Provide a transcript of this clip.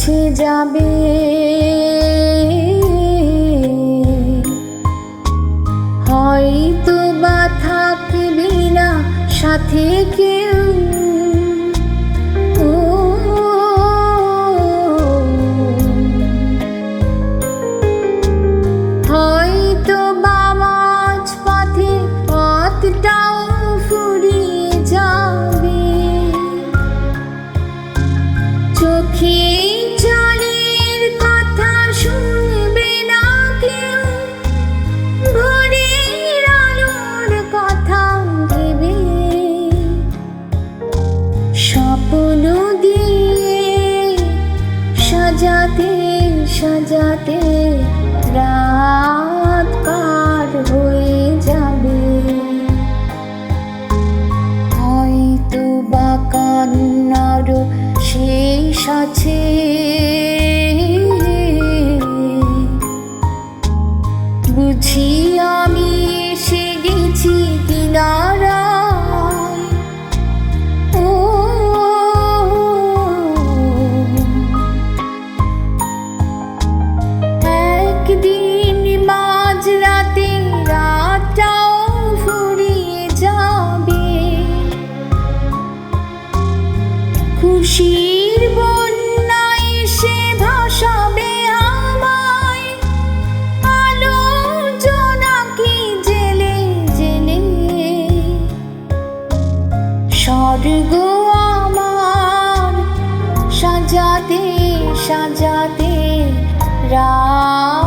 মুছে যাবে, হয়তো বা থাকবে না সাথে কেউ। হয়তো বা মাঝ পথে পথটাও ফুরিয়ে যাবে, চোখে জলের কথা শুনবে না কেউ, ভোরের আলোর কথা ভেবে স্বপ্ন দিয়ে সাজাতে সাজাতে রাত পার হয়ে যাবে। হয়তো বা কান্নারও শেষ আছে, বুঝি আমি এসে গেছি কিনারায়। একদিন মাঝরাতে রাতটাও ফুরিয়ে যাবে, খুশির বন্যা এসে ভাসাবে আমায়, আলো জোনাকি জেলে জেলে। স্বর্গ আমার সাজাতে সাজাতে রাত